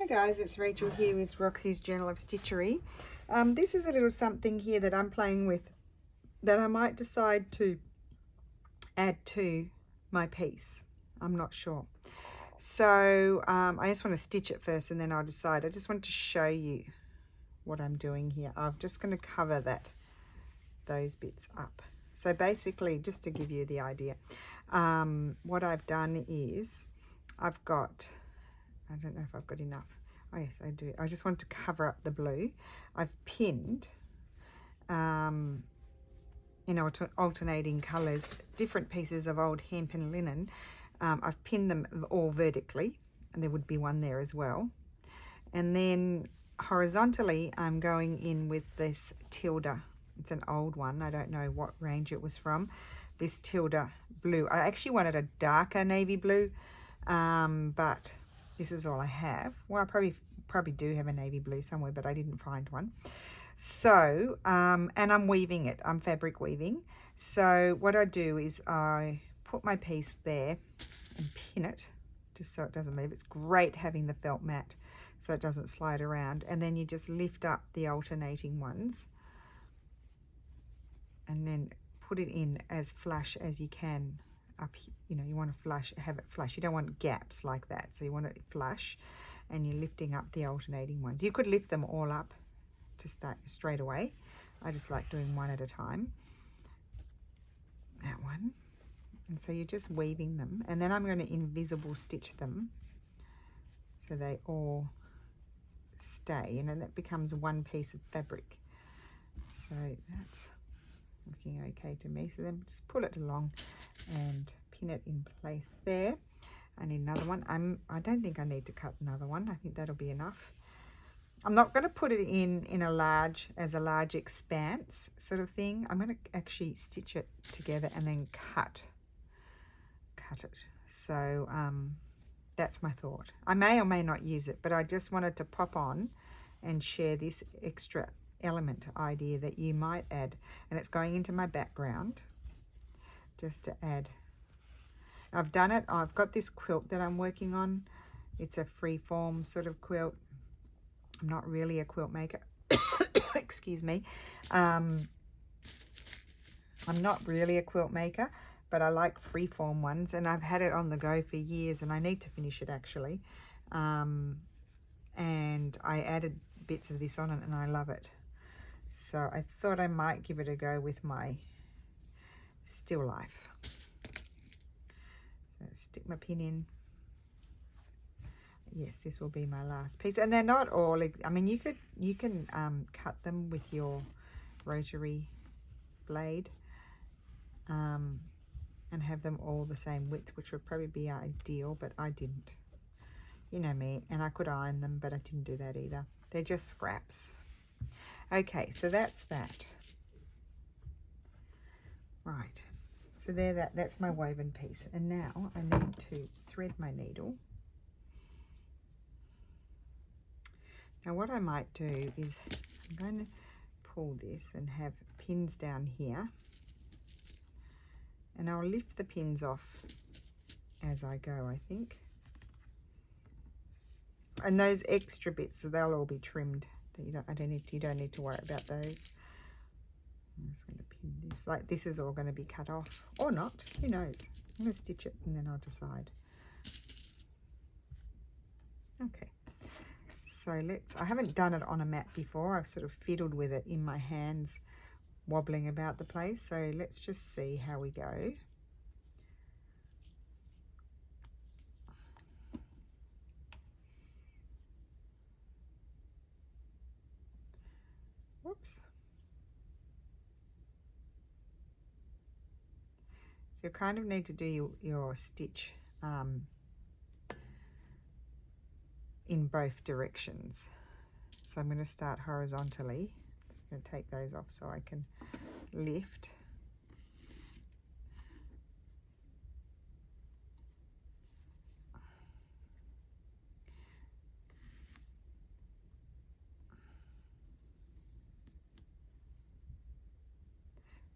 Hi guys, it's Rachel here with Roxy's Journal of Stitchery. This is a little something here that I'm playing with that I might decide to add to my piece. I'm not sure. So I just want to stitch it first and then I'll decide. I just want to show you what I'm doing here. I'm just going to cover those bits up. So basically, just to give you the idea, what I've done is I've got, I don't know if I've got enough. Oh yes, I do. I just want to cover up the blue. I've pinned in alternating colours different pieces of old hemp and linen. I've pinned them all vertically, and there would be one there as well. And then horizontally, I'm going in with this Tilda. It's an old one. I don't know what range it was from. This Tilda blue. I actually wanted a darker navy blue, but this is all I have. Well, I probably do have a navy blue somewhere, but I didn't find one. So, and I'm weaving it. I'm fabric weaving. So what I do is I put my piece there and pin it just so it doesn't move. It's great having the felt mat so it doesn't slide around. And then you just lift up the alternating ones and then put it in as flush as you can up. You know, you want to have it flush. You don't want gaps like that. So you want it flush, and you're lifting up the alternating ones. You could lift them all up to start straight away. I just like doing one at a time. That one. And so you're just weaving them, and then I'm going to invisible stitch them so they all stay, and then that becomes one piece of fabric. So that's looking okay to me. So then just pull it along and pin it in place there. I need another one. I don't think I need to cut another one. I think that'll be enough. I'm not going to put it in a large expanse sort of thing. I'm going to actually stitch it together and then cut it. So that's my thought. I may or may not use it, but I just wanted to pop on and share this extra element idea that you might add, and it's going into my background just to add. I've done it. I've got this quilt that I'm working on. It's a free form sort of quilt. I'm not really a quilt maker. Excuse me. I'm not really a quilt maker, but I like free form ones, and I've had it on the go for years, and I need to finish it actually. And I added bits of this on it and I love it. So I thought I might give it a go with my still life. So stick my pin in. Yes, this will be my last piece, and they're not all. I mean, you can cut them with your rotary blade, and have them all the same width, which would probably be ideal, but I didn't. You know me, and I could iron them, but I didn't do that either. They're just scraps. Okay, so that's that. Right, so that's my woven piece, and now I need to thread my needle. Now what I might do is I'm going to pull this and have pins down here, and I'll lift the pins off as I go, I think. And those extra bits, so they'll all be trimmed. You don't need to worry about those. I'm just going to pin this. Like, this is all going to be cut off, or not. Who knows? I'm going to stitch it and then I'll decide. Okay. So I haven't done it on a mat before. I've sort of fiddled with it in my hands, wobbling about the place. So let's just see how we go. Whoops. So you kind of need to do your stitch in both directions. So I'm going to start horizontally. Just going to take those off so I can lift.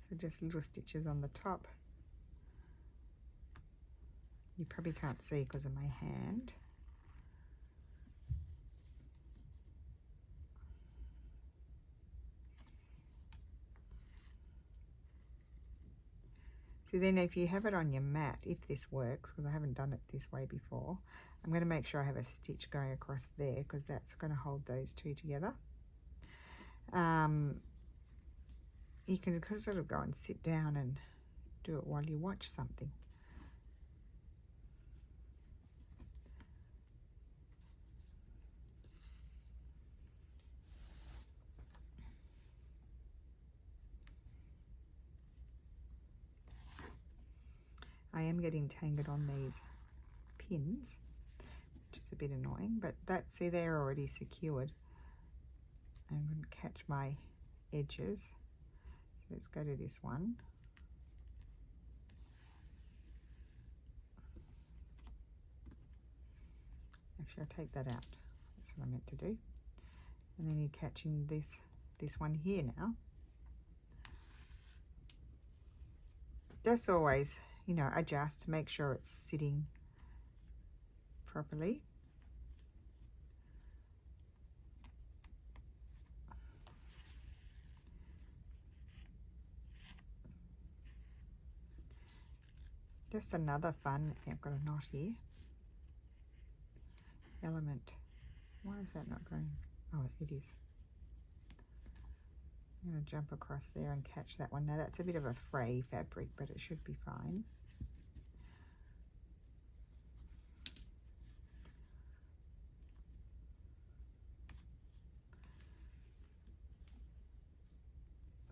So just little stitches on the top. You probably can't see because of my hand. So then if you have it on your mat, if this works, because I haven't done it this way before, I'm going to make sure I have a stitch going across there because that's going to hold those two together. You can sort of go and sit down and do it while you watch something. I am getting tangled on these pins, which is a bit annoying, but that's, see, they're already secured. I'm going to catch my edges. So let's go to this one. Actually, I'll take that out. That's what I meant to do. And then you're catching this one here now. Just always, you know, adjust to make sure it's sitting properly. Just another fun, I've got a knot here. Element. Why is that not going? Oh, it is. I'm going to jump across there and catch that one. Now that's a bit of a fray fabric, but it should be fine.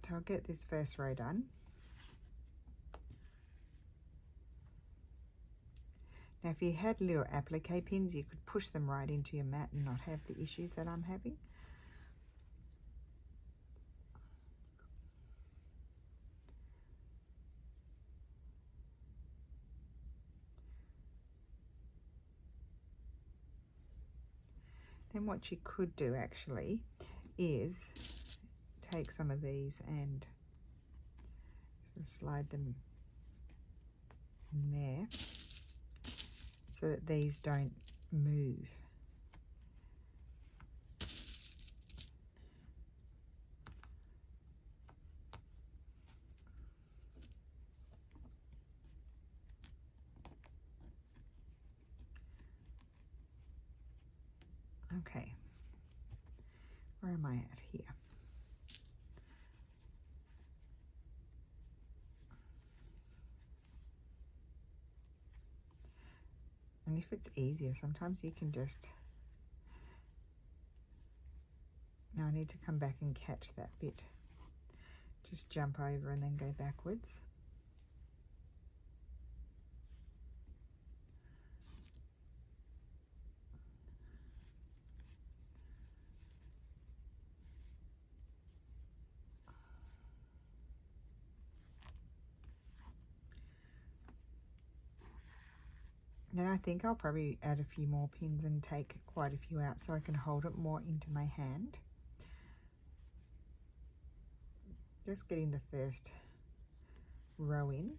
So I'll get this first row done. Now if you had little applique pins, you could push them right into your mat and not have the issues that I'm having. Then what you could do actually is take some of these and sort of slide them in there so that these don't move. Okay, where am I at here? And if it's easier, sometimes you can just, now I need to come back and catch that bit. Just jump over and then go backwards. Then I think I'll probably add a few more pins and take quite a few out so I can hold it more into my hand. Just getting the first row in.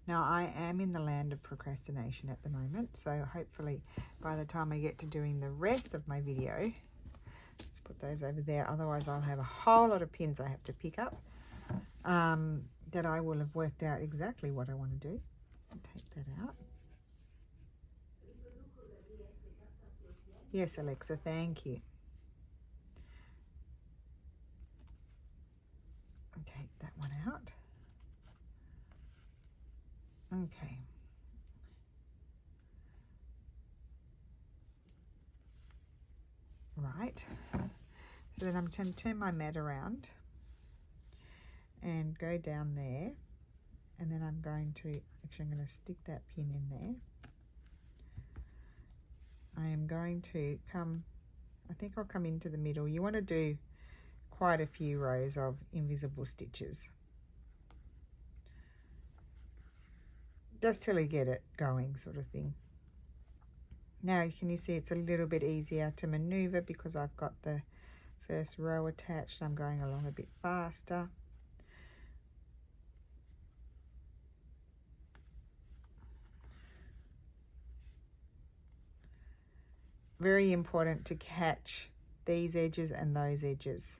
Now I am in the land of procrastination at the moment, so hopefully by the time I get to doing the rest of my video, let's put those over there, otherwise I'll have a whole lot of pins I have to pick up, that I will have worked out exactly what I want to do. Take that out. Yes, Alexa, thank you. Take that one out. Okay. Right. So then I'm going to turn my mat around and go down there, and then I'm going to, actually I'm going to stick that pin in there. I am going to come, I think I'll come into the middle. You want to do quite a few rows of invisible stitches, just till you get it going, sort of thing. Now can you see it's a little bit easier to maneuver because I've got the First row attached. I'm going along a bit faster. Very important to catch these edges and those edges.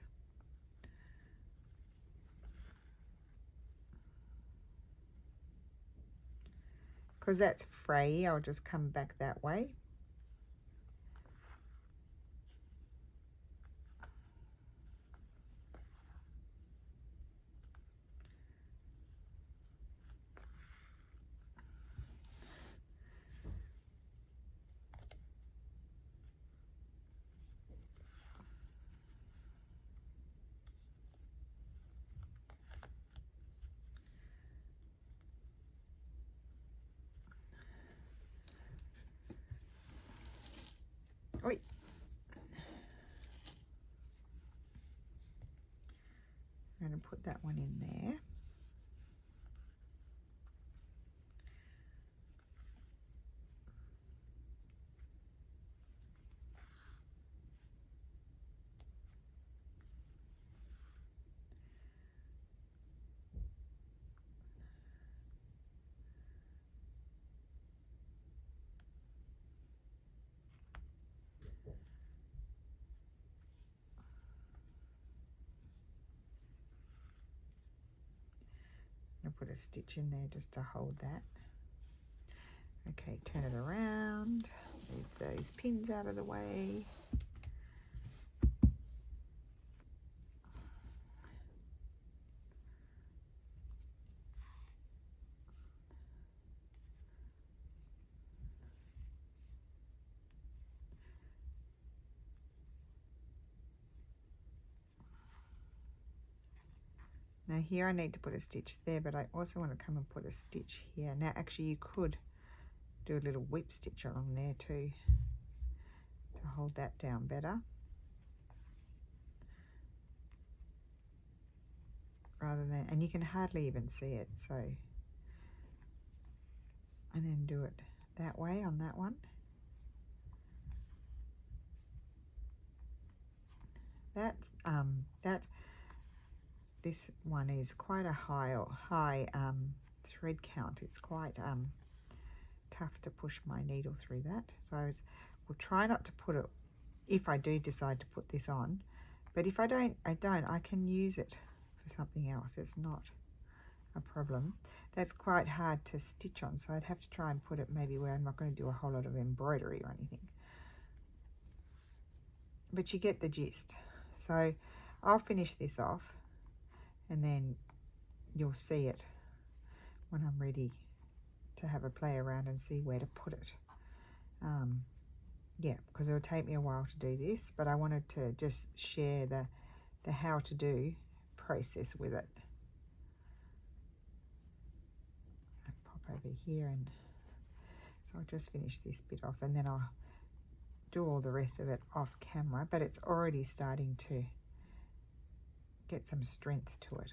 Because that's fray, I'll just come back that way. Oi. I'm going to put that one in there. I'm going to put a stitch in there just to hold that. Okay, turn it around, move those pins out of the way. Now here I need to put a stitch there, but I also want to come and put a stitch here. Now actually you could do a little whip stitch along there too to hold that down better. Rather than, and you can hardly even see it, so, and then do it that way on that one. This one is quite a high thread count. It's quite tough to push my needle through that. So we'll try not to put it, if I do decide to put this on, but if I don't, I can use it for something else. It's not a problem. That's quite hard to stitch on, so I'd have to try and put it maybe where I'm not going to do a whole lot of embroidery or anything. But you get the gist. So I'll finish this off and then you'll see it when I'm ready to have a play around and see where to put it. Yeah, because it'll take me a while to do this, but I wanted to just share the how to do process with it. I'll pop over here, and so I'll just finish this bit off and then I'll do all the rest of it off camera, but it's already starting to get some strength to it.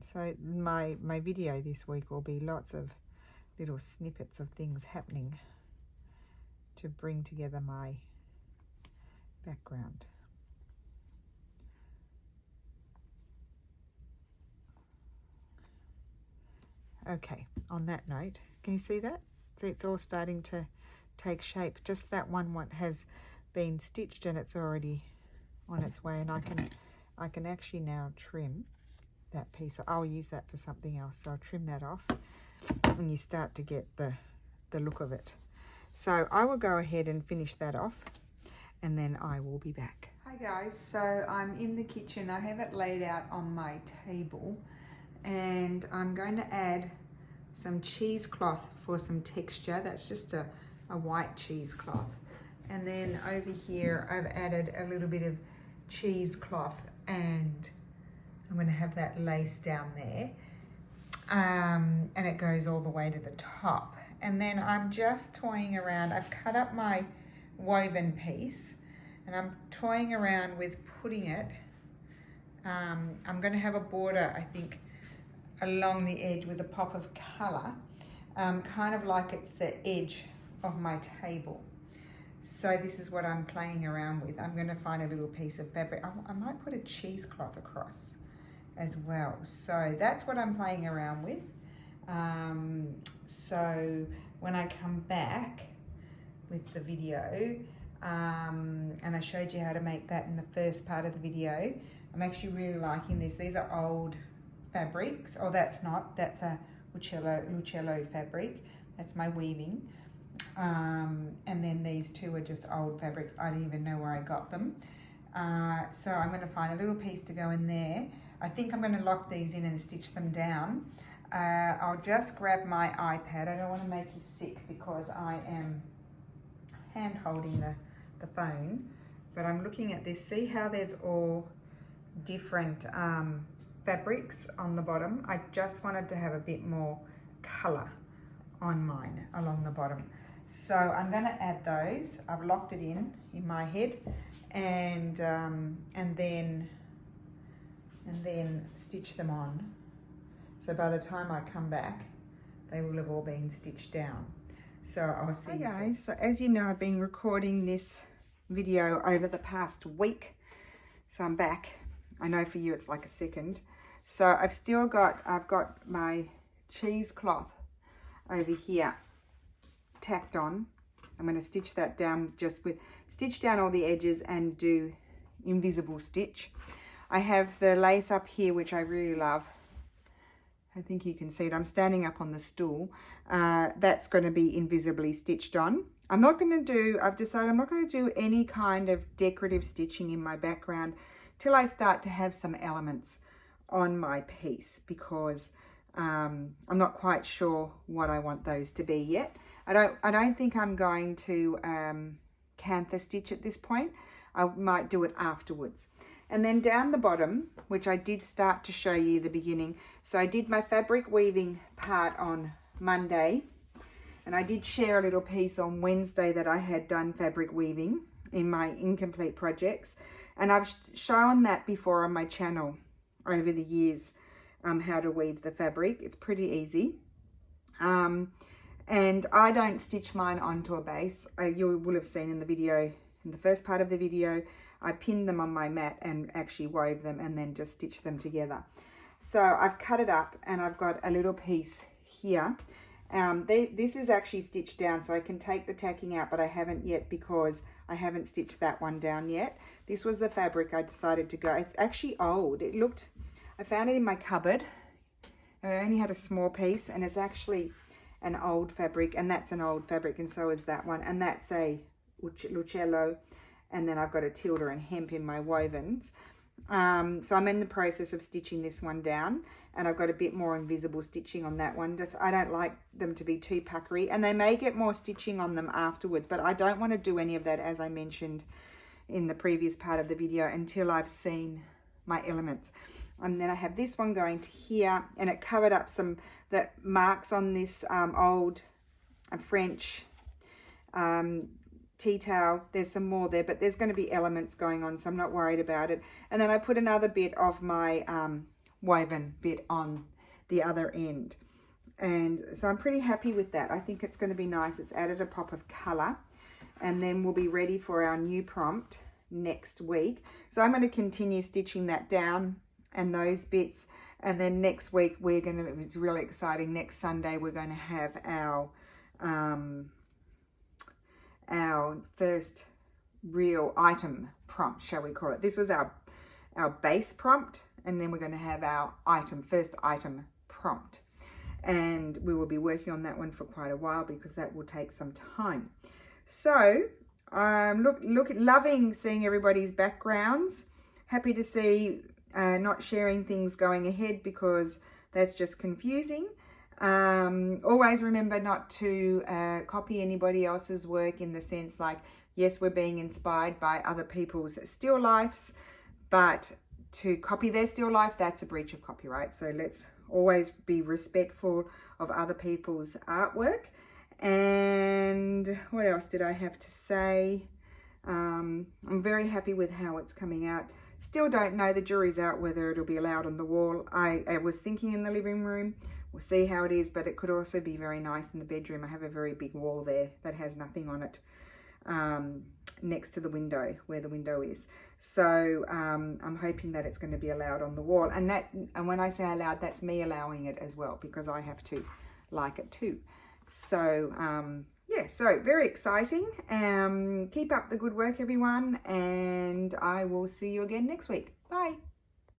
So my video this week will be lots of little snippets of things happening to bring together my background. Okay, on that note, can you see that? See, it's all starting to take shape. Just that one has been stitched and it's already on its way, and I can actually now trim that piece. I'll use that for something else, so I'll trim that off and you start to get the look of it. So I will go ahead and finish that off and then I will be back. Hi guys, so I'm in the kitchen. I have it laid out on my table and I'm going to add some cheesecloth for some texture. That's just a white cheesecloth. And then over here I've added a little bit of cheesecloth and I'm going to have that lace down there, and it goes all the way to the top. And then I'm just toying around. I've cut up my woven piece and I'm toying around with putting it. I'm going to have a border, I think, along the edge with a pop of colour, kind of like it's the edge of my table. So this is what I'm playing around with. I'm going to find a little piece of fabric. I might put a cheesecloth across as well. So that's what I'm playing around with. So when I come back with the video, and I showed you how to make that in the first part of the video, I'm actually really liking this. These are old fabrics. Oh, that's not. That's a Lucello fabric. That's my weaving. And then these two are just old fabrics. I don't even know where I got them. So I'm going to find a little piece to go in there. I think I'm going to lock these in and stitch them down. I'll just grab my iPad. I don't want to make you sick because I am hand holding the phone, but I'm looking at this. See how there's all different fabrics on the bottom? I just wanted to have a bit more color on mine along the bottom. So I'm going to add those. I've locked it in my head, and then stitch them on. So by the time I come back, they will have all been stitched down. So I'll see you guys. So as you know, I've been recording this video over the past week. So I'm back. I know for you it's like a second. So I've got my cheesecloth over here tacked on. I'm going to stitch that down, stitch down all the edges and do invisible stitch. I have the lace up here, which I really love. I think you can see it. I'm standing up on the stool. That's going to be invisibly stitched on. I've decided I'm not going to do any kind of decorative stitching in my background till I start to have some elements on my piece, because I'm not quite sure what I want those to be yet. I don't think I'm going to cantha stitch at this point. I might do it afterwards. And then down the bottom, which I did start to show you the beginning. So I did my fabric weaving part on Monday, and I did share a little piece on Wednesday that I had done fabric weaving in my incomplete projects. And I've shown that before on my channel over the years, how to weave the fabric. It's pretty easy. And I don't stitch mine onto a base. You will have seen in the video, in the first part of the video, I pinned them on my mat and actually wove them and then just stitched them together. So I've cut it up and I've got a little piece here. This is actually stitched down, so I can take the tacking out, but I haven't yet because I haven't stitched that one down yet. This was the fabric I decided to go. It's actually old. I found it in my cupboard. I only had a small piece, and it's actually an old fabric, and that's an old fabric, and so is that one, and that's a Lucello. And then I've got a tilde and hemp in my wovens. So I'm in the process of stitching this one down, and I've got a bit more invisible stitching on that one. I don't like them to be too puckery, and they may get more stitching on them afterwards, but I don't want to do any of that, as I mentioned in the previous part of the video, until I've seen my elements. And then I have this one going to here, and it covered up some marks on this old French tea towel. There's some more there, but there's going to be elements going on, so I'm not worried about it. And then I put another bit of my woven bit on the other end, and so I'm pretty happy with that. I think it's going to be nice. It's added a pop of color, and then we'll be ready for our new prompt next week. So I'm going to continue stitching that down and those bits, and then next week it's really exciting. Next Sunday we're going to have our first real item prompt, shall we call it. This was our base prompt, and then we're going to have our first item prompt, and we will be working on that one for quite a while because that will take some time. So loving seeing everybody's backgrounds. Happy to see not sharing things going ahead because that's just confusing. Always remember not to copy anybody else's work, in the sense like, yes, we're being inspired by other people's still lifes, but to copy their still life, that's a breach of copyright. So let's always be respectful of other people's artwork. And what else did I have to say? I'm very happy with how it's coming out. Still don't know, the jury's out whether it'll be allowed on the wall. I was thinking in the living room, we'll see how it is, but it could also be very nice in the bedroom. I have a very big wall there that has nothing on it, next to the window, where the window is. So I'm hoping that it's going to be allowed on the wall. And when I say allowed, that's me allowing it as well, because I have to like it too. So yeah, so very exciting. Keep up the good work, everyone, and I will see you again next week. Bye.